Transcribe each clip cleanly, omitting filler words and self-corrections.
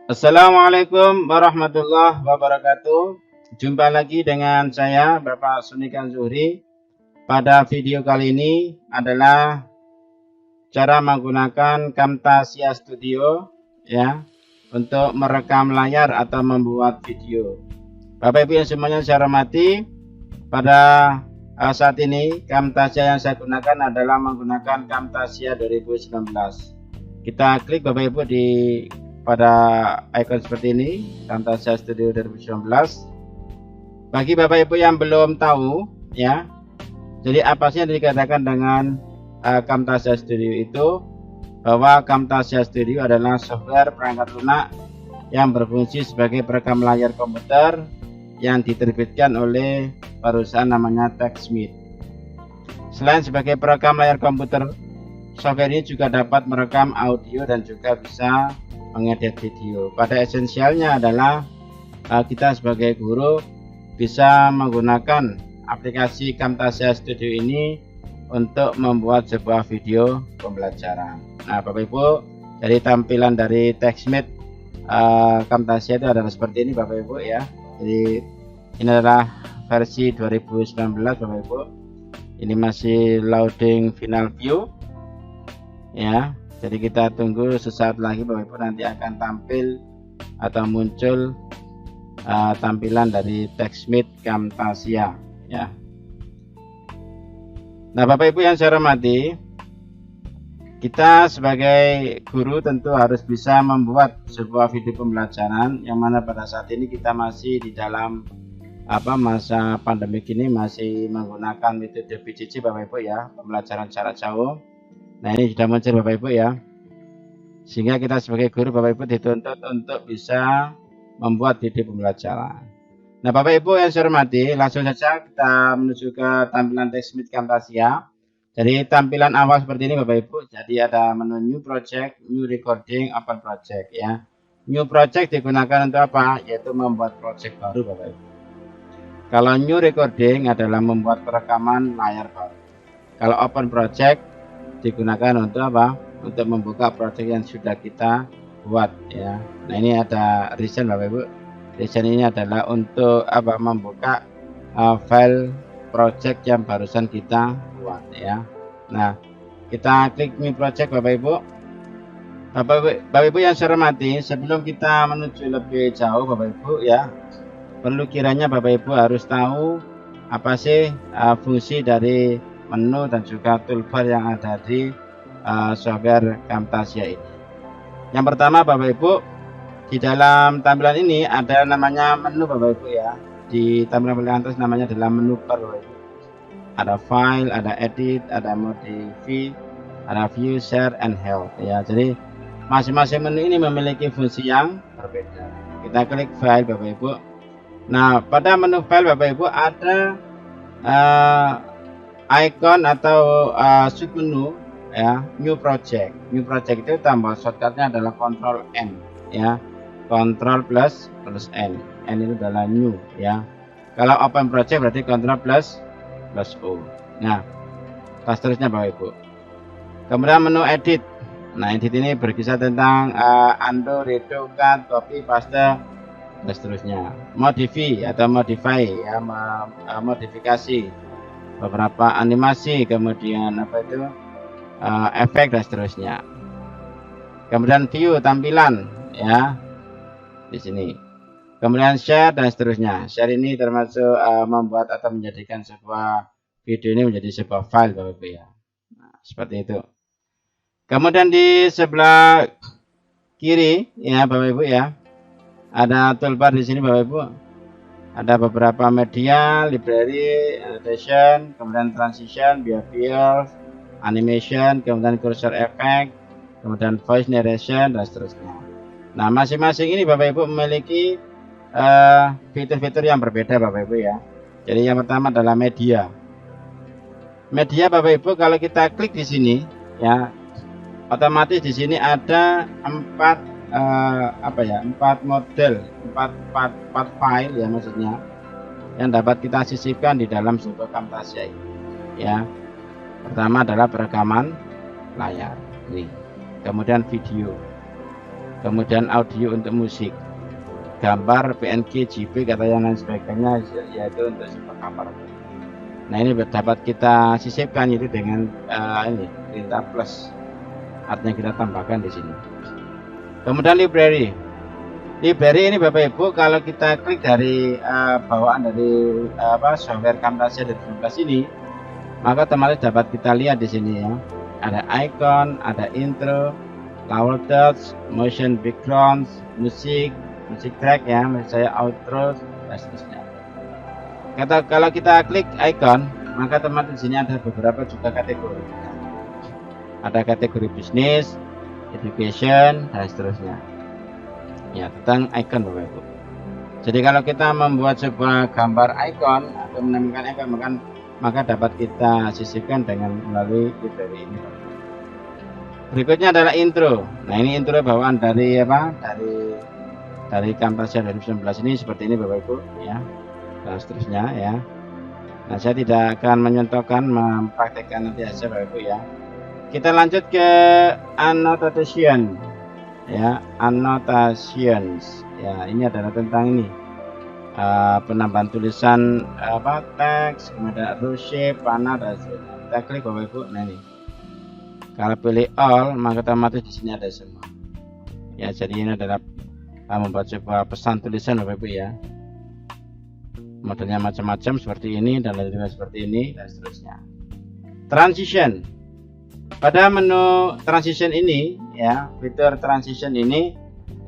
Assalamualaikum warahmatullahi wabarakatuh. Jumpa lagi dengan saya Bapak Sunikan Zuhri. Pada video kali ini adalah cara menggunakan Camtasia Studio ya untuk merekam layar atau membuat video. Bapak Ibu yang semuanya saya hormati, pada saat ini Camtasia yang saya gunakan adalah menggunakan Camtasia 2019. Kita klik Bapak Ibu pada icon seperti ini, Camtasia Studio 2019. Bagi Bapak Ibu yang belum tahu ya, jadi apa sih yang dikatakan dengan Camtasia Studio itu? Bahwa Camtasia Studio adalah software perangkat lunak yang berfungsi sebagai perekam layar komputer yang diterbitkan oleh perusahaan namanya TechSmith. Selain sebagai perekam layar komputer, software ini juga dapat merekam audio dan juga bisa mengedit video. Pada esensialnya adalah kita sebagai guru bisa menggunakan aplikasi Camtasia Studio ini untuk membuat sebuah video pembelajaran. Nah, Bapak Ibu, dari tampilan dari TechSmith Camtasia itu adalah seperti ini Bapak Ibu ya. Jadi ini adalah versi 2019 Bapak Ibu. Ini masih loading final view ya. Jadi kita tunggu sesaat lagi Bapak Ibu, nanti akan tampil atau muncul tampilan dari TechSmith Camtasia ya. Nah Bapak Ibu yang saya hormati, kita sebagai guru tentu harus bisa membuat sebuah video pembelajaran yang mana pada saat ini kita masih di dalam masa pandemi ini masih menggunakan metode PJJ Bapak Ibu ya, pembelajaran jarak jauh. Nah ini sudah muncul Bapak Ibu ya, sehingga kita sebagai guru Bapak Ibu dituntut untuk bisa membuat video pembelajaran. Nah Bapak Ibu yang saya hormati, langsung saja kita menuju ke tampilan TechSmith Camtasia. Jadi tampilan awal seperti ini Bapak Ibu. Jadi ada menu New Project, New Recording, Open Project ya. New Project digunakan untuk apa? Yaitu membuat project baru Bapak Ibu. Kalau New Recording adalah membuat perekaman layar baru. Kalau Open Project digunakan untuk apa? Untuk membuka project yang sudah kita buat ya. Nah ini ada reason Bapak Ibu. Reason ini adalah untuk membuka file project yang barusan kita buat ya. Nah kita klik New Project Bapak Ibu. Bapak Ibu yang saya hormati, sebelum kita menuju lebih jauh Bapak Ibu ya, perlu kiranya Bapak Ibu harus tahu apa sih fungsi dari menu dan juga toolbar yang ada di software Camtasia ini. Yang pertama Bapak Ibu, di dalam tampilan ini ada namanya menu Bapak Ibu ya. Di tampilan paling atas namanya adalah menu bar Bapak Ibu. Ada file, ada edit, ada modify, ada view, share, and help ya. Jadi masing-masing menu ini memiliki fungsi yang berbeda. Kita klik file Bapak Ibu. Nah pada menu file Bapak Ibu ada icon atau submenu ya, New Project. New Project itu tambah shortcutnya adalah Ctrl N ya, Ctrl plus N. N itu adalah New ya. Kalau Open Project berarti Ctrl plus O. Nah seterusnya Bapak Ibu. Kemudian menu Edit. Nah edit ini berkisah tentang undo, redo, cut, copy, paste dan seterusnya. Modify atau modify ya, modifikasi beberapa animasi, kemudian efek dan seterusnya. Kemudian view, tampilan ya di sini. Kemudian share dan seterusnya. Share ini termasuk membuat atau menjadikan sebuah video ini menjadi sebuah file Bapak Ibu ya. Nah, seperti itu. Kemudian di sebelah kiri ya Bapak Ibu ya, ada toolbar di sini Bapak Ibu. Ada beberapa media, library, annotation, kemudian transition, behavior, animation, kemudian cursor effect, kemudian voice narration dan seterusnya. Nah masing-masing ini Bapak Ibu memiliki fitur-fitur yang berbeda Bapak Ibu ya. Jadi yang pertama adalah media. Media Bapak Ibu kalau kita klik di sini ya, otomatis di sini ada empat model, empat file ya maksudnya, yang dapat kita sisipkan di dalam sebuah Camtasia ini ya. Pertama adalah perekaman layar, kemudian video, kemudian audio untuk musik, gambar PNG, JPEG atau yang lain sebagainya, yaitu untuk sebuah gambar. Nah, ini dapat kita sisipkan itu dengan ini perintah plus, artinya kita tambahkan di sini. Kemudian library ini Bapak Ibu, kalau kita klik dari bawaan dari software Camtasia 2019 ini, maka otomatis dapat kita lihat di sini ya, ada icon, ada intro, flower touch, motion backgrounds, musik track ya, misalnya outro dan seterusnya. Kalau kita klik icon, maka otomatis di sini ada beberapa juga kategori. Ada kategori bisnis, education dan seterusnya. Ya, tentang icon Bapak Ibu. Jadi kalau kita membuat sebuah gambar icon atau menambahkan icon, maka dapat kita sisipkan dengan melalui library ini. Berikutnya adalah intro. Nah, ini intro bawaan dari dari Camtasia 2019 ini seperti ini Bapak Ibu ya. Dan seterusnya ya. Nah, saya tidak akan mencontohkan, mempraktekkan nanti saja Bapak Ibu ya. Kita lanjut ke annotation ya, annotations ya. Ini adalah tentang ini penambahan tulisan teks, kemudian row shape, panah dan seterusnya. Kita klik Bapak Ibu. Nah, ini kalau pilih all, maka otomatis di sini ada semua ya. Jadi ini adalah membuat sebuah pesan tulisan Bapak Ibu ya. Modelnya macam-macam seperti ini dan lain juga seperti ini dan seterusnya. Transition. Pada menu transition ini ya, fitur transition ini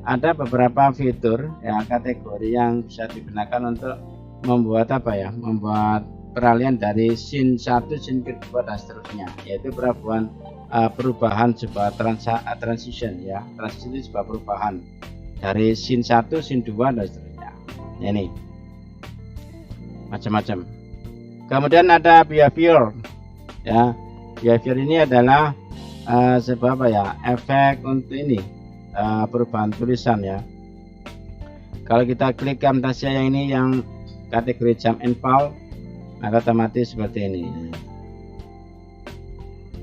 ada beberapa fitur ya, kategori yang bisa digunakan untuk membuat membuat peralihan dari scene 1, scene kedua dan seterusnya, yaitu perubahan sebuah transition ya. Transition itu sebuah perubahan dari scene 1, scene 2 dan seterusnya. Ini macam-macam. Kemudian ada behavior ya. Behavior ini adalah sebuah efek untuk ini perubahan tulisan ya. Kalau kita klik Camtasia yang ini yang kategori jump and fall, maka otomatis seperti ini.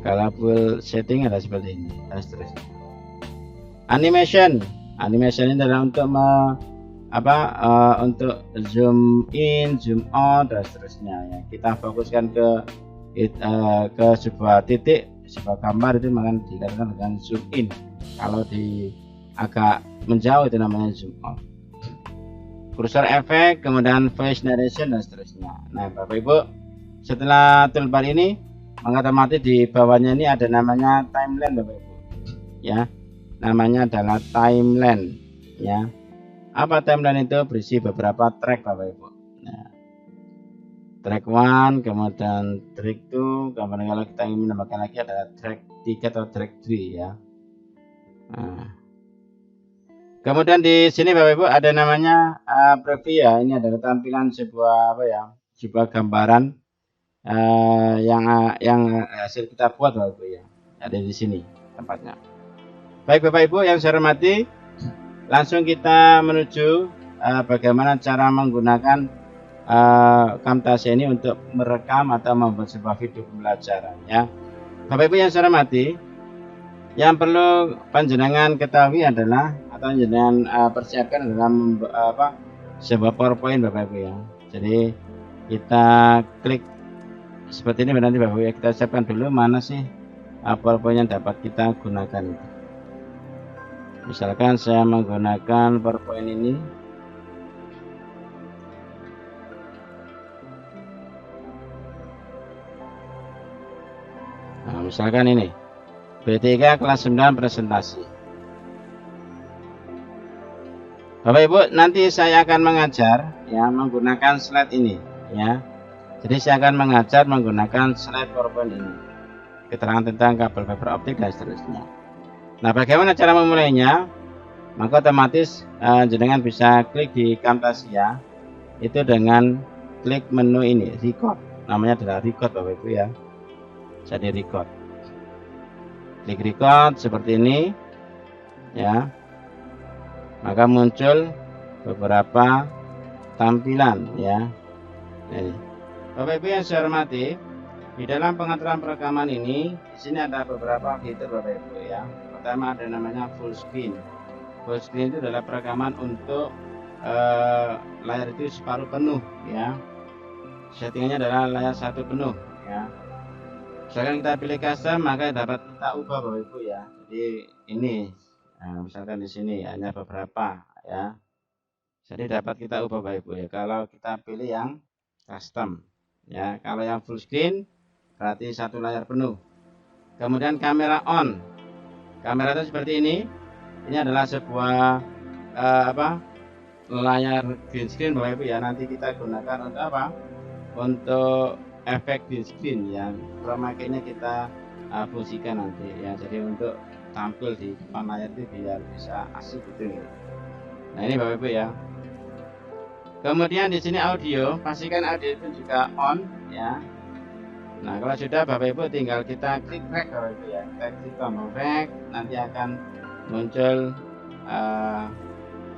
Kalau full setting ada seperti ini dan seterusnya. Animation ini adalah untuk untuk zoom in, zoom out dan seterusnya ya. Kita fokuskan ke sebuah titik, sebuah gambar itu maka dikatakan dengan zoom in. Kalau di agak menjauh itu namanya zoom out. Cursor effect, kemudian voice narration dan seterusnya. Nah, Bapak Ibu, setelah toolbar ini, maka otomatis di bawahnya ini ada namanya timeline Bapak Ibu. Ya. Namanya adalah timeline ya. Apa timeline itu? Berisi beberapa track Bapak Ibu. Nah, track 1, kemudian track 2, kemudian kalau kita ingin menambahkan lagi ada track 3 atau track 3 ya. Nah, kemudian di sini Bapak Ibu ada namanya preview ya. Ini adalah tampilan sebuah sebuah gambaran yang hasil kita buat Bapak Ibu ya. Ada di sini tempatnya. Baik Bapak Ibu yang saya hormati, langsung kita menuju bagaimana cara menggunakan Camtasia ini untuk merekam atau membuat sebuah video pembelajaran ya. Bapak Ibu yang saya hormati, yang perlu panjenengan ketahui adalah atau panjenengan persiapkan dalam sebuah PowerPoint Bapak Ibu ya. Jadi kita klik seperti ini nanti Bapak Ibu ya, kita siapkan dulu mana sih PowerPoint yang dapat kita gunakan itu. Misalkan saya menggunakan PowerPoint ini. Nah, misalkan ini B3 kelas 9 presentasi. Bapak Ibu, nanti saya akan mengajar ya menggunakan slide ini ya. Jadi saya akan mengajar menggunakan slide PowerPoint ini. Keterangan tentang kabel fiber optik dan seterusnya. Nah, bagaimana cara memulainya? Maka otomatis jenengan bisa klik di Camtasia itu dengan klik menu ini record. Namanya adalah record Bapak Ibu ya. Jadi record. Klik record seperti ini ya. Maka muncul beberapa tampilan ya. Ini. Bapak Ibu yang saya hormati, di dalam pengaturan perekaman ini di sini ada beberapa fitur Bapak Ibu ya. Pertama ada namanya full screen. Full screen itu adalah perekaman untuk layar itu separuh penuh ya. Settingannya adalah layar satu penuh ya. Misalkan kita pilih custom, maka dapat kita ubah Bapak Ibu ya. Jadi ini misalkan di sini hanya beberapa ya. Jadi dapat kita ubah Bapak Ibu ya. Kalau kita pilih yang custom ya. Kalau yang full screen berarti satu layar penuh. Kemudian kamera on. Kamera itu seperti ini. Ini adalah sebuah layar green screen Bapak Ibu ya. Nanti kita gunakan untuk apa? Untuk efek green screen yang pemakainya kita fungsikan nanti ya. Jadi untuk tampil di depan layar itu biar bisa asik gitu. Nah ini Bapak Ibu ya. Kemudian di sini audio, pastikan audio itu juga on ya. Nah kalau sudah Bapak Ibu tinggal kita klik back Bapak Ibu ya. Kita klik tombol back, nanti akan muncul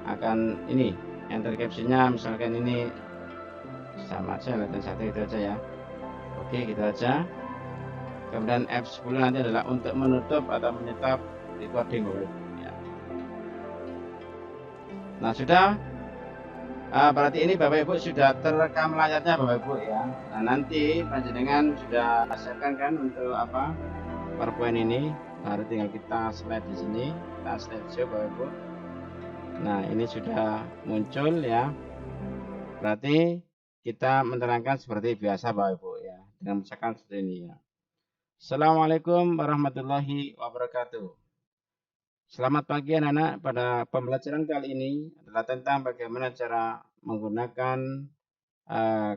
akan ini enter captionnya, misalkan ini sama aja, letter satu itu aja ya. Oke gitu aja. Kemudian F10 nanti adalah untuk menutup atau menyetop recording Bapak Ibu ya. Nah sudah berarti ini Bapak Ibu sudah terekam layarnya Bapak Ibu ya. Nah nanti panjenengan sudah siapkan kan untuk apa PowerPoint ini, baru tinggal kita slide di sini, kita slide show Bapak Ibu. Nah ini sudah muncul ya, berarti kita menerangkan seperti biasa Bapak Ibu ya, dengan misalkan seperti ini ya. Assalamualaikum warahmatullahi wabarakatuh. Selamat pagi anak-anak. Pada pembelajaran kali ini adalah tentang bagaimana cara menggunakan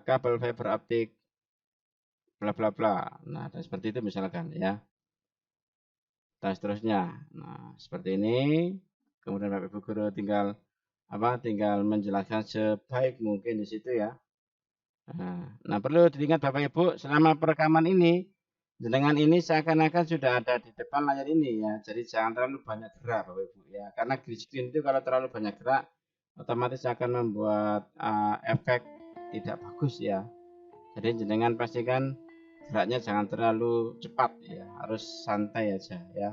kabel fiber optik bla bla bla. Nah seperti itu misalkan ya. Dan seterusnya. Nah seperti ini. Kemudian Bapak Ibu guru tinggal menjelaskan sebaik mungkin di situ ya. Nah perlu diingat Bapak Ibu, selama perekaman ini dengan ini seakan-akan sudah ada di depan layar ini ya. Jadi jangan terlalu banyak gerak Bapak Ibu ya. Karena green screen itu kalau terlalu banyak gerak otomatis akan membuat efek tidak bagus ya. Jadi jenengan pastikan geraknya jangan terlalu cepat ya, harus santai aja ya.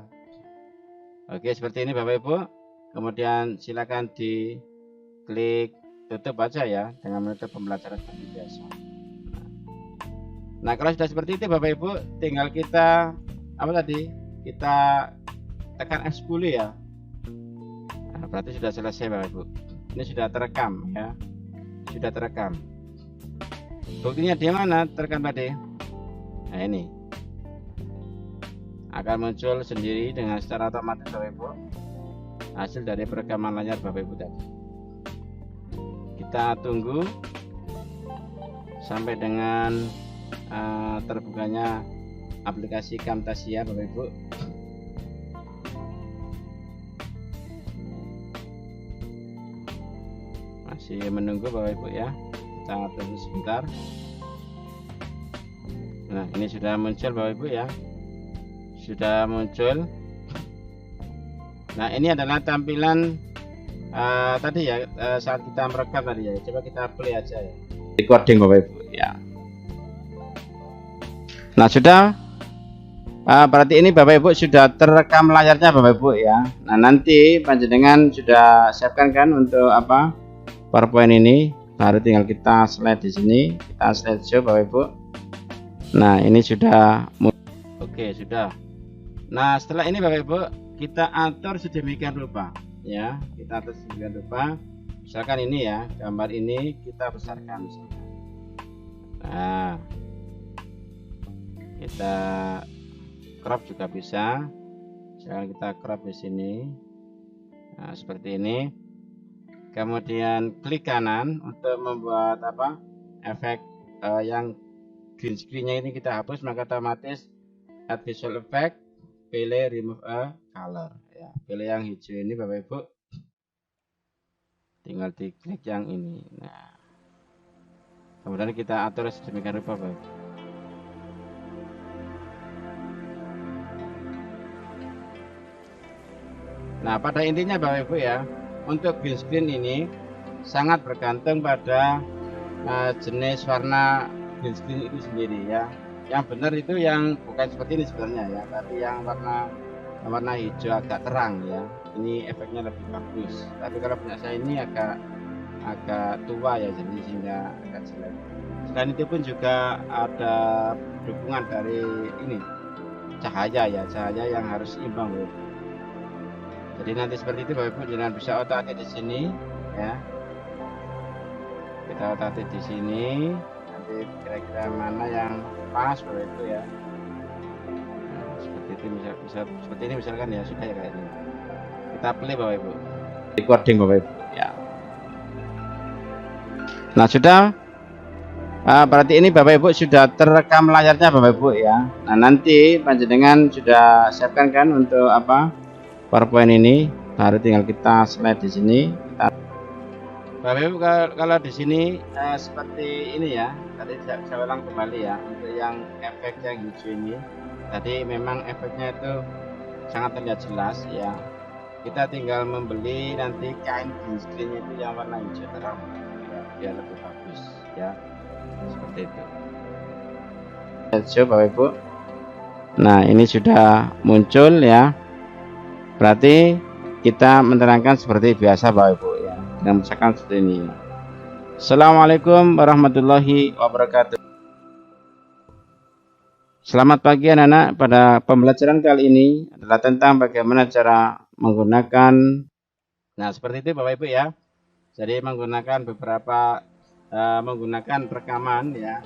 Oke seperti ini Bapak Ibu. Kemudian silakan diklik tutup aja ya, dengan menutup pembelajaran seperti biasa. Nah kalau sudah seperti itu Bapak Ibu, tinggal kita kita tekan F10 ya. Nah, berarti sudah selesai Bapak Ibu. Ini sudah terekam ya, sudah terekam. Buktinya di mana terekam tadi? Nah ini akan muncul sendiri dengan secara otomatis Bapak Ibu, hasil dari perekaman layar Bapak Ibu tadi. Kita tunggu sampai dengan terbukanya aplikasi Camtasia Bapak Ibu. Masih menunggu Bapak Ibu ya, kita tunggu sebentar. Nah ini sudah muncul Bapak Ibu ya, sudah muncul. Nah ini adalah tampilan tadi ya, saat kita merekam tadi ya. Coba kita play aja ya, recording Bapak Ibu ya. Nah sudah, berarti ini Bapak Ibu sudah terekam layarnya Bapak Ibu ya. Nah nanti panjenengan sudah siapkan kan untuk apa PowerPoint ini, baru tinggal kita slide di sini, kita slide show Bapak Ibu. Nah ini sudah, oke sudah. Nah setelah ini Bapak Ibu kita atur sedemikian rupa ya, kita atur sedemikian rupa. Misalkan ini ya, gambar ini kita besarkan misalkan. Nah kita crop juga bisa, misalkan kita crop di sini. Nah seperti ini. Kemudian klik kanan untuk membuat apa efek yang green screen-nya ini kita hapus, maka otomatis add visual effect, pilih remove a color ya, pilih yang hijau ini Bapak Ibu, tinggal diklik yang ini. Nah kemudian kita atur sedemikian rupa Bapak Ibu. Nah pada intinya Bapak Ibu ya, untuk green screen ini sangat bergantung pada jenis warna green screen itu sendiri ya. Yang benar itu yang bukan seperti ini sebenarnya ya, tapi yang warna hijau agak terang ya, ini efeknya lebih bagus. Tapi kalau punya saya ini agak tua ya, jadi sehingga agak jelek. Selain itu pun juga ada dukungan dari ini cahaya ya, cahaya yang harus imbang Bapak Ibu. Jadi nanti seperti itu Bapak Ibu, jangan bisa otak-atik di sini ya. Kita otak-atik di sini, nanti kira-kira mana yang pas Bapak Ibu ya. Nah, seperti itu bisa seperti ini misalkan ya, sudah ya kayak ini. Kita play Bapak Ibu. Recording Bapak Ibu ya. Nah, sudah. Berarti ini Bapak Ibu sudah terekam layarnya Bapak Ibu ya. Nah, nanti panjenengan sudah siapkan kan untuk apa? PowerPoint ini. Baru tinggal kita slide di sini. Bapak Ibu kalau di sini seperti ini ya. Tadi saya ulang kembali ya, untuk yang efek yang hijau ini. Tadi memang efeknya itu sangat terlihat jelas ya. Kita tinggal membeli nanti kain green screen itu yang warna hijau terang ya, biar lebih bagus ya. Seperti itu. Bapak Ibu. Nah, ini sudah muncul ya. Berarti kita menerangkan seperti biasa Bapak Ibu ya. Dengan misalkan seperti ini. Assalamualaikum warahmatullahi wabarakatuh. Selamat pagi anak-anak. Pada pembelajaran kali ini adalah tentang bagaimana cara menggunakan. Nah, seperti itu Bapak Ibu ya. Jadi menggunakan beberapa menggunakan rekaman ya,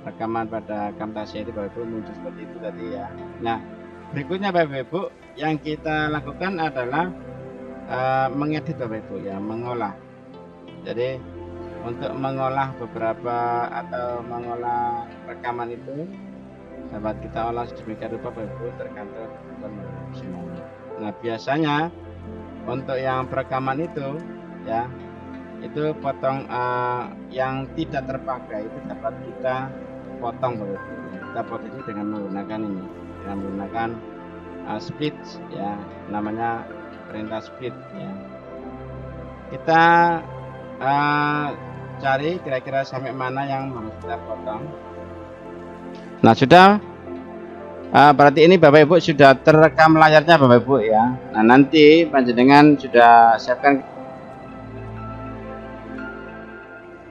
rekaman pada Camtasia itu Bapak Ibu muncul seperti itu tadi ya. Nah, berikutnya Bapak Ibu yang kita lakukan adalah mengedit Bapak Ibu ya, mengolah. Jadi untuk mengolah beberapa atau mengolah rekaman itu dapat kita olah sedemikian rupa Bapak Ibu, tergantung semuanya. Nah, biasanya untuk yang perekaman itu ya, itu potong yang tidak terpakai itu dapat kita potong Bapak Ibu. Kita potong itu dengan menggunakan ini, dengan menggunakan split ya, namanya perintah split ya. Kita cari kira-kira sampai mana yang harus kita potong. Nah, sudah. Berarti ini Bapak Ibu sudah terekam layarnya Bapak Ibu ya. Nah, nanti panjenengan sudah siapkan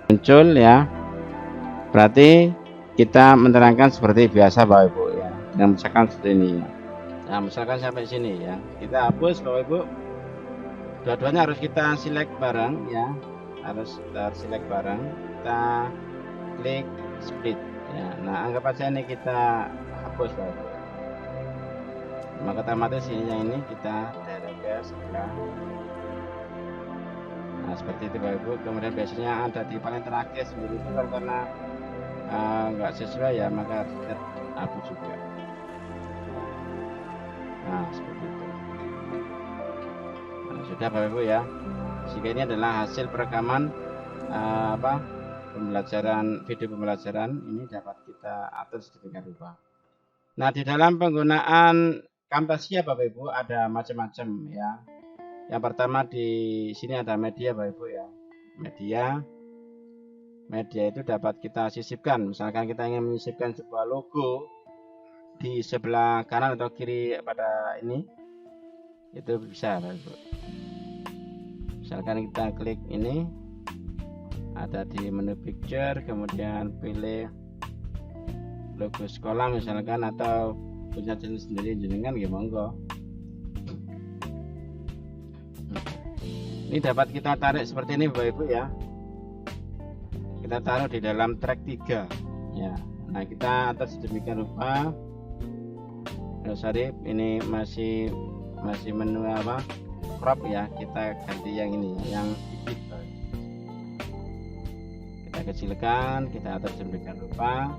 muncul ya. Berarti kita menerangkan seperti biasa Bapak Ibu ya, dengan misalkan seperti ini ya. Nah, misalkan sampai sini ya, kita hapus Bapak Ibu. Dua-duanya harus kita select bareng ya, harus kita select bareng. Kita klik split ya. Nah, anggap aja ini kita hapus Bapak Ibu. Maka otomatis ini kita direct ke sebelah. Nah, seperti itu Bapak Ibu. Kemudian biasanya ada di paling terakhir sendiri itu karena nggak sesuai ya, maka harus kita hapus juga. Nah, seperti itu. Nah, sudah Bapak Ibu ya. Jika ini adalah hasil perekaman pembelajaran, video pembelajaran ini dapat kita atur sedemikian rupa. Nah, di dalam penggunaan Camtasia Bapak Ibu ada macam-macam ya. Yang pertama di sini ada media Bapak Ibu ya. Media itu dapat kita sisipkan. Misalkan kita ingin menyisipkan sebuah logo di sebelah kanan atau kiri pada ini, itu bisa Bapak Ibu. Misalkan kita klik ini, ada di menu picture, kemudian pilih logo sekolah misalkan, atau punya channel sendiri jenengan ya monggo. Ini dapat kita tarik seperti ini Bapak Ibu ya. Kita taruh di dalam track 3 ya. Nah, kita atur sedemikian rupa. Sorry, ini masih menu crop ya. Kita ganti yang ini, yang edit. Kita kecilkan, kita atur sedemikian rupa.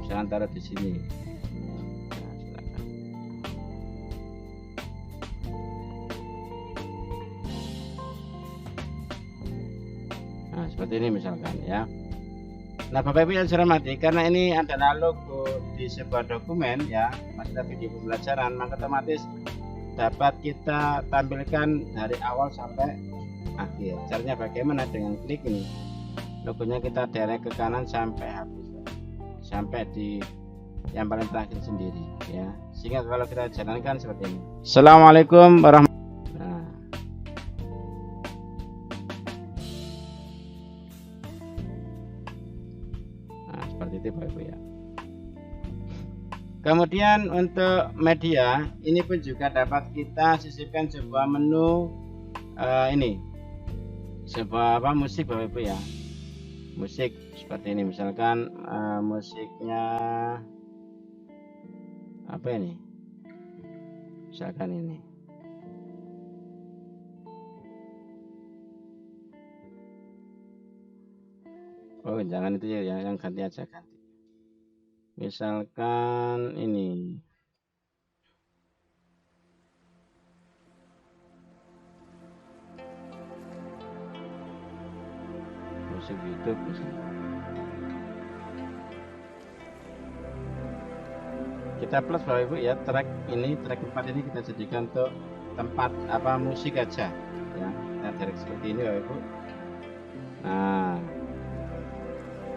Misalkan taruh di sini. Nah, seperti ini misalkan ya. Nah, Bapak Ibu yang saya hormati, karena ini adalah logo di sebuah dokumen ya, maksudnya video pembelajaran, maka otomatis dapat kita tampilkan dari awal sampai akhir. Caranya bagaimana? Dengan klik ini, logonya kita derek ke kanan sampai habis, sampai di yang paling terakhir sendiri ya, sehingga kalau kita jalankan seperti ini. Assalamualaikum warahmatullahi wabarakatuh. Nah, seperti itu Bapak Ibu ya. Kemudian untuk media ini pun juga dapat kita sisipkan sebuah menu ini sebuah musik Bapak Ibu ya. Musik seperti ini, misalkan musiknya apa ini, misalkan ini. Oh jangan itu ya, yang ganti aja, ganti. Misalkan ini musik YouTube misalnya. Kita plus Bapak Ibu ya, track 4 ini kita jadikan untuk tempat musik aja ya. Kita direct seperti ini Bapak Ibu. Nah,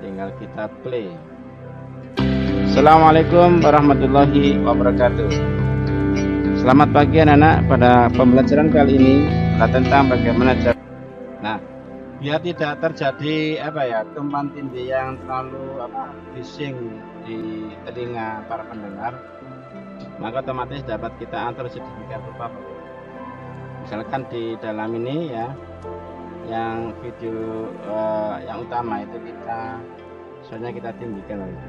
tinggal kita play. Assalamualaikum warahmatullahi wabarakatuh. Selamat pagi anak-anak. Pada pembelajaran kali ini adalah tentang bagaimana cara. Nah, biar tidak terjadi tumpang tindih yang terlalu bising di telinga para pendengar, maka otomatis dapat kita atur sedemikian rupa. Misalkan di dalam ini ya, yang video yang utama itu soalnya kita tinggikan lagi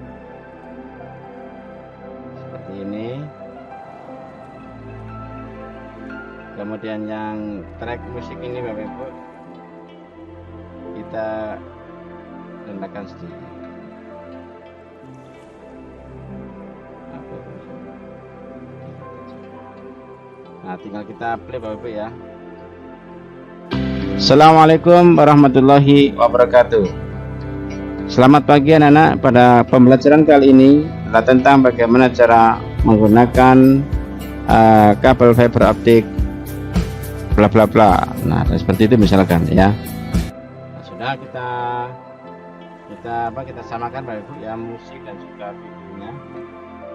seperti ini. Kemudian yang track musik ini Bapak Ibu kita rendahkan sedikit. Nah, tinggal kita play Bapak Ibu ya. Assalamualaikum warahmatullahi wabarakatuh. Selamat pagi anak-anak. Pada pembelajaran kali ini adalah tentang bagaimana cara menggunakan kabel fiber optik bla bla bla. Nah, seperti itu misalkan ya. Nah, sudah kita samakan Bapak Ibu ya, musik dan juga videonya.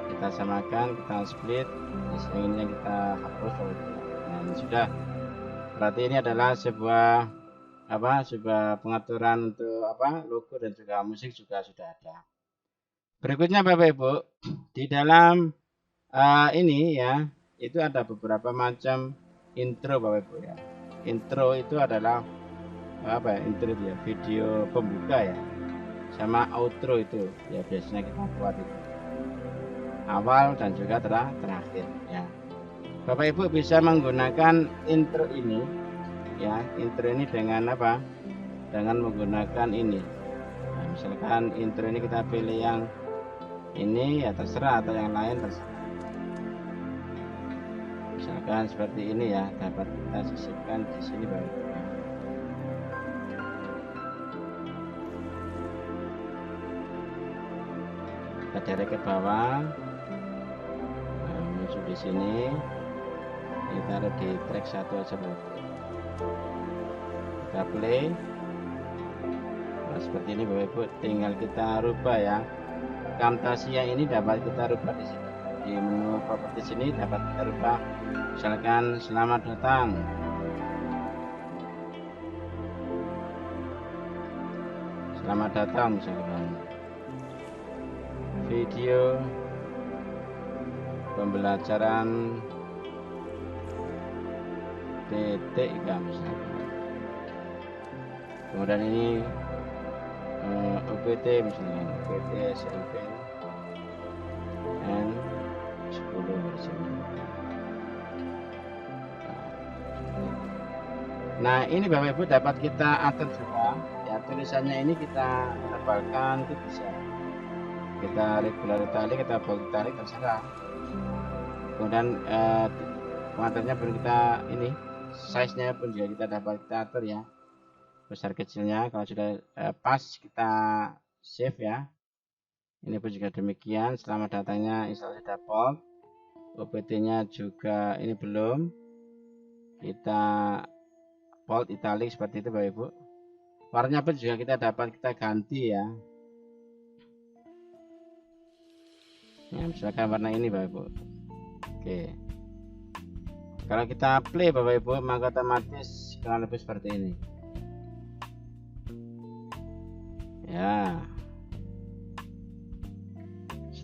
Kita samakan, kita split. Yang ini yang kita hapus Bapak Ibu. Nah, ini sudah. Berarti ini adalah sebuah pengaturan untuk logo dan juga musik juga sudah ada. Berikutnya Bapak Ibu, di dalam ini ya, itu ada beberapa macam intro Bapak Ibu ya. Intro itu adalah intro ya, video pembuka ya, sama outro itu ya, biasanya kita buat itu awal dan juga terakhir ya. Bapak Ibu bisa menggunakan intro ini ya, intro ini dengan dengan menggunakan ini. Nah, misalkan intro ini kita pilih yang ini ya, terserah, atau yang lain terserah. Misalkan seperti ini ya, dapat kita sisipkan di sini Bapak Ibu. Kita derek ke bawah, muncul di sini. Kita taruh di track 1 aja Bapak Ibu. Kita play. Nah, seperti ini Bapak Ibu, tinggal kita rubah ya. Camtasia ini dapat kita rubah di sini. Di menu properti sini dapat kita rubah. Misalkan selamat datang. Selamat datang misalkan. Video pembelajaran TTK misalkan. Kemudian ini OPT misalnya, OPT SMP N10 versi. Nah, ini Bapak Ibu dapat kita atur juga ya, tulisannya ini kita tebalkan, itu bisa kita regular italic, kita bold italic, terserah. Kemudian pengaturnya pun kita ini, size nya pun juga kita dapat kita atur ya, besar kecilnya. Kalau sudah pas kita save ya. Ini pun juga demikian. Selamat datangnya instalasi default. OPT nya juga ini belum, kita bold italic seperti itu Bapak Ibu. Warnanya pun juga kita dapat kita ganti ya. Ya, misalkan warna ini Bapak Ibu. Oke. Kalau kita play Bapak Ibu, maka otomatis kurang lebih seperti ini. Ya.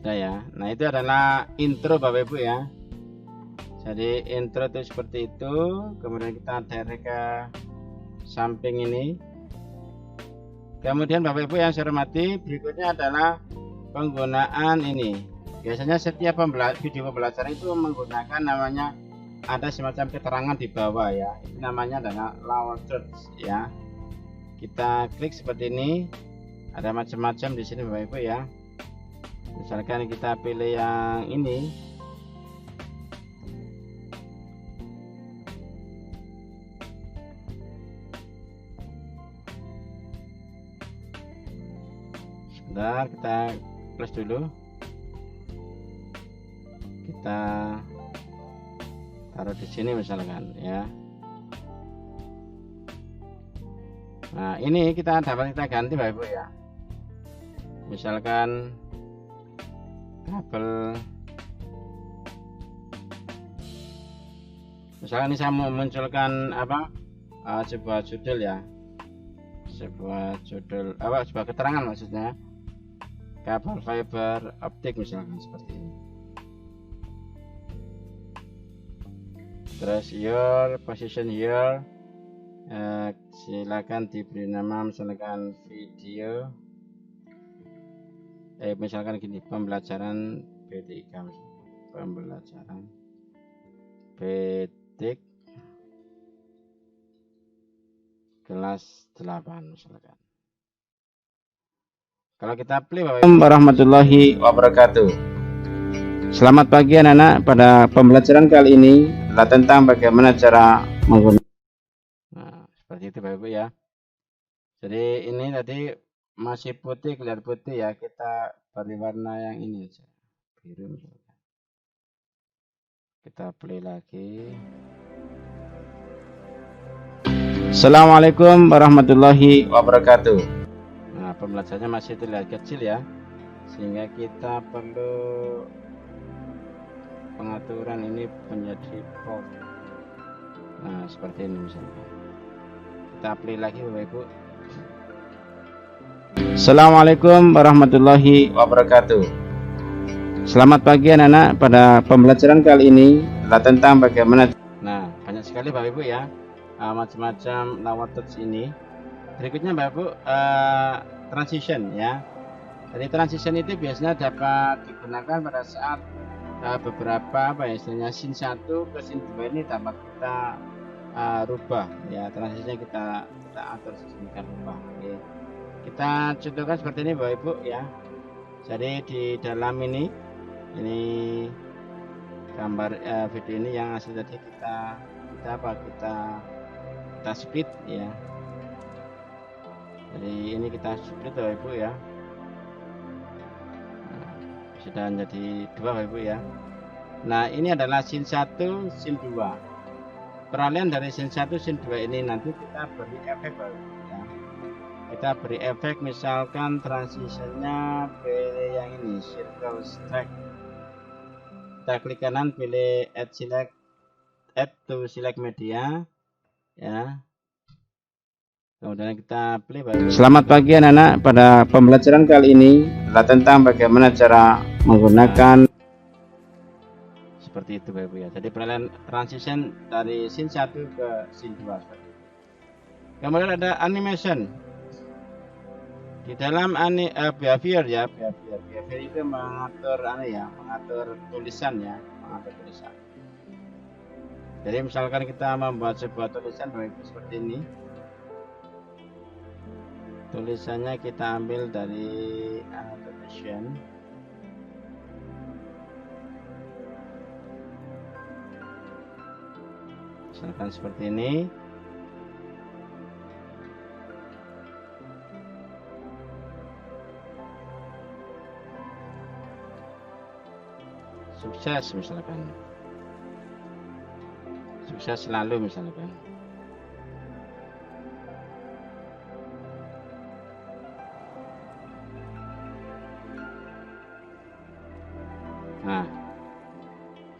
Sudah ya. Nah, itu adalah intro Bapak Ibu ya. Jadi intro itu seperti itu. Kemudian kita direct ke samping ini. Kemudian Bapak Ibu yang saya hormati, berikutnya adalah penggunaan ini. Biasanya setiap video pembelajaran itu menggunakan namanya, ada semacam keterangan di bawah ya. Itu namanya adalah lower third ya. Kita klik seperti ini. Ada macam-macam di sini Bapak Ibu ya. Misalkan kita pilih yang ini. Sebentar, kita plus dulu. Kita taruh di sini misalkan ya. Nah, ini kita ganti Bapak Ibu ya. Misalkan kabel, misalkan ini saya memunculkan apa, sebuah judul ya, sebuah keterangan maksudnya, kabel fiber optik misalkan seperti ini. Terus your position here, silakan diberi nama misalkan video, misalkan gini, pembelajaran B3, pembelajaran B3 kelas 8 misalkan. Kalau kita play, Assalamualaikum warahmatullahi wabarakatuh. Selamat pagi anak-anak. Pada pembelajaran kali ini adalah tentang bagaimana cara menggunakan. Nah, seperti itu Bapak Ibu ya. Jadi ini tadi masih putih, kelihatan putih ya. Kita beri warna yang ini aja, biru misalkan. Kita play lagi. Assalamualaikum warahmatullahi wabarakatuh. Nah, pembelajarannya masih terlihat kecil ya, sehingga kita perlu pengaturan ini menjadi bold. Nah, seperti ini misalnya. Kita play lagi Bapak Ibu. Assalamualaikum warahmatullahi wabarakatuh. Selamat pagi anak-anak. Pada pembelajaran kali ini adalah tentang bagaimana. Nah, banyak sekali Bapak Ibu ya, macam-macam lower third ini. Berikutnya Bapak Ibu, transition ya. Jadi transition itu biasanya dapat digunakan pada saat beberapa istilahnya scene 1 ke scene 2 ini dapat kita rubah ya, transisinya kita atur sedemikian rupa. Oke. Kita contohkan seperti ini Bapak Ibu ya. Jadi di dalam ini gambar video ini yang asli tadi kita split ya. Jadi ini kita split Bapak Ibu ya. Nah, sudah menjadi 2 Bapak Ibu ya. Nah, ini adalah scene 1, scene 2. Peralihan dari scene 1 scene 2 ini nanti kita beri efek Bapak Ibu ya. Kita beri efek, misalkan transisinya pilih yang ini, circle strike. Kita klik kanan, pilih add to select media ya. Kemudian kita play Bapak Ibu. Selamat pagi anak-anak. Pada pembelajaran kali ini adalah tentang bagaimana cara menggunakan seperti itu Bapak Ibu ya. Jadi peralihan transition dari scene 1 ke scene 2 seperti itu. Kemudian ada animation. Di dalam behavior ya, behavior itu mengatur mengatur tulisan ya, mengatur tulisan. Jadi misalkan kita membuat sebuah tulisan Bapak Ibu seperti ini. Tulisannya kita ambil dari annotation. Misalkan seperti ini. Sukses misalkan. Sukses selalu misalkan. Nah,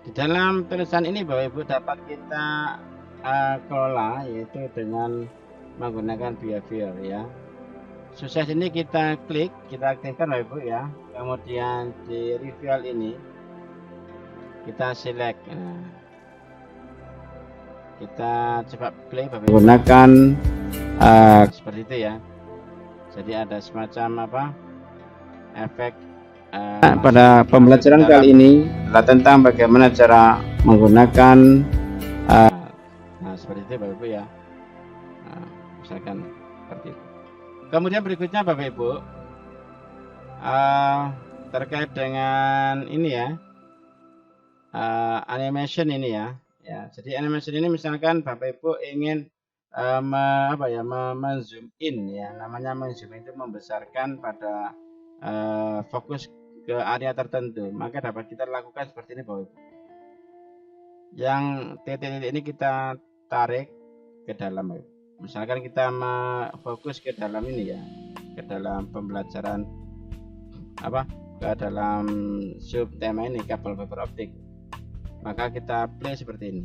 di dalam tulisan ini Bapak Ibu dapat kita kelola, yaitu dengan menggunakan behavior ya. sukses ini kita klik, kita aktifkan Bapak Ibu ya. Kemudian di reveal ini kita select. Nah, kita coba play Bapak Ibu. Gunakan seperti itu ya. Jadi ada semacam apa? Efek pada pembelajaran kali ini adalah tentang bagaimana cara menggunakan nah seperti itu Bapak Ibu ya. Nah, misalkan seperti itu. Kemudian berikutnya Bapak Ibu terkait dengan ini ya, animation ini ya. Jadi animation ini misalkan Bapak Ibu ingin men-zoom in ya, namanya men-zoom itu membesarkan pada fokus ke area tertentu, maka dapat kita lakukan seperti ini Bapak Ibu. Yang titik-titik ini kita tarik ke dalam Bapak Ibu. Misalkan kita fokus ke dalam ini ya, ke dalam pembelajaran ke dalam subtema ini kabel fiber optik, maka kita play seperti ini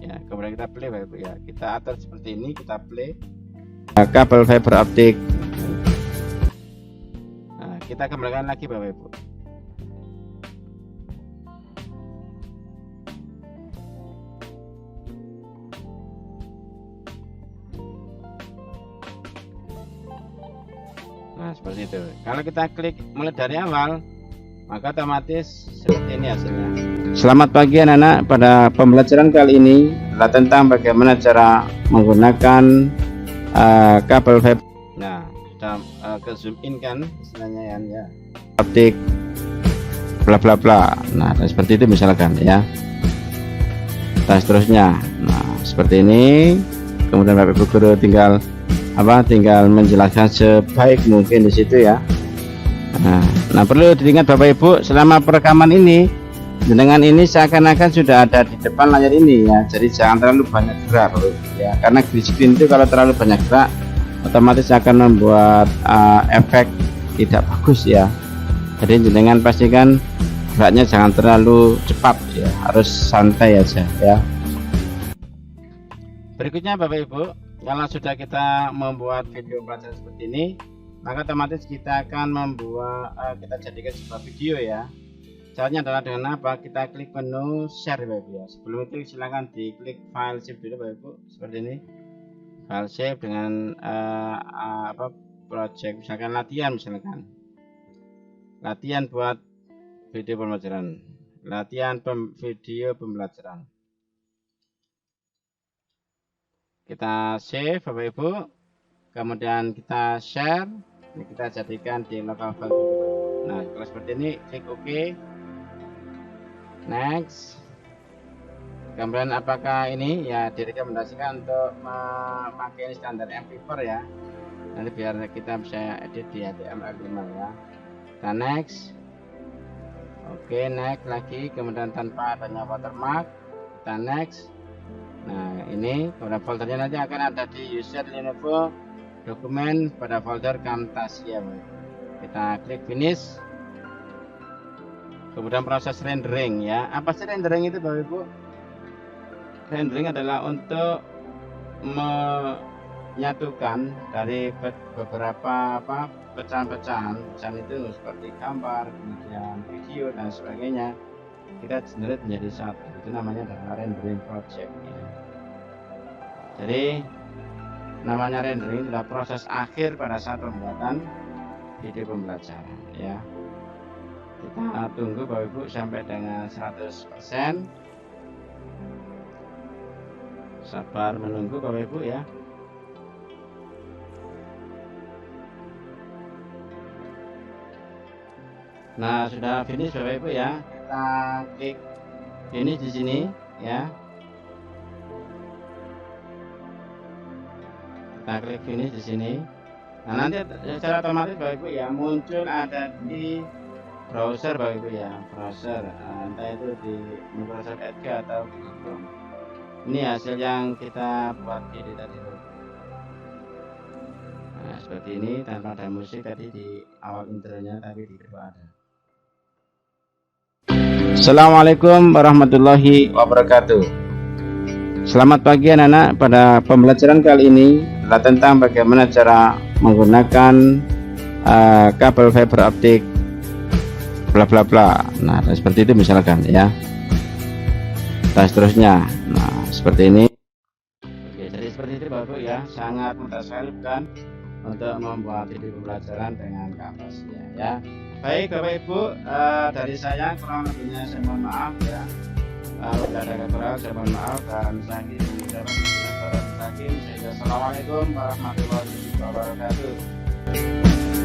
ya. Kemudian kita play Bapak Ibu ya, kita atur seperti ini, kita play kabel fiber optik. Nah, kita kembalikan lagi Bapak Ibu. Nah seperti itu. Kalau kita klik mulai dari awal, maka otomatis seperti ini hasilnya. Selamat pagi anak-anak, pada pembelajaran kali ini adalah tentang bagaimana cara menggunakan kabel fiber. Nah sudah ke zoom in kan istilahnya ya, optik bla bla bla. Nah seperti itu misalkan ya. Dan seterusnya. Nah seperti ini. Kemudian Bapak Ibu guru tinggal menjelaskan sebaik mungkin di situ ya. Nah perlu diingat Bapak Ibu, selama perekaman ini dengan ini seakan-akan sudah ada di depan layar ini ya. Jadi jangan terlalu banyak gerak Bapak Ibu ya, karena green screen itu kalau terlalu banyak gerak otomatis akan membuat efek tidak bagus ya. Jadi jenengan pastikan geraknya jangan terlalu cepat ya, harus santai aja ya. Berikutnya Bapak Ibu, kalau sudah kita membuat video pelajaran seperti ini, maka otomatis kita akan kita jadikan sebuah video ya. Caranya adalah dengan apa? Kita klik menu share Bapak Ibu ya. Sebelum itu silakan diklik file save dulu Bapak Ibu, seperti ini. File save dengan project misalkan latihan buat video pembelajaran, video pembelajaran. Kita save Bapak Ibu, kemudian kita share, ini kita jadikan di local file. Nah kalau seperti ini klik OK, next. Kemudian apakah ini ya direkomendasikan untuk memakai standar MP4 ya, nanti biar kita bisa edit di HTML5 ya. Kita next, oke, next lagi, kemudian tanpa adanya watermark kita next. Nah ini pada foldernya nanti akan ada di user Lenovo dokumen pada folder Camtasia. Kita klik finish, kemudian proses rendering ya. Apa sih rendering itu Bapak Ibu? Rendering adalah untuk menyatukan dari beberapa pecahan-pecahan itu seperti gambar, kemudian video dan sebagainya, kita generate menjadi satu. Itu namanya adalah rendering project ya. Jadi namanya rendering adalah proses akhir pada saat pembuatan video pembelajaran ya. Kita tunggu Bapak Ibu sampai dengan 100%. Sabar menunggu Bapak Ibu ya. Nah sudah finish Bapak Ibu ya. Kita klik finish di sini ya. Kita klik finish di sini. Nah nanti secara otomatis Bapak Ibu ya muncul ada di browser Bapak Ibu ya, browser entah itu di Microsoft Edge atau Google Chrome. Ini hasil yang kita buat video tadi. Nah seperti ini tanpa ada musik tadi di awal intronya, tapi di depan ada. Assalamualaikum warahmatullahi wabarakatuh. Selamat pagi anak-anak, pada pembelajaran kali ini adalah tentang bagaimana cara menggunakan kabel fiber optik bla bla bla. Nah, seperti itu misalkan ya. Dan seterusnya. Nah, seperti ini. Oke, jadi seperti itu Bapak ya, sangat mudah sekali bukan untuk membuat video pembelajaran dengan Canvasnya ya. Baik Bapak Ibu, dari saya kurang lebihnya saya mohon maaf ya. Kalau ada kekurangan saya mohon maaf, dan saya Assalamualaikum warahmatullahi wabarakatuh.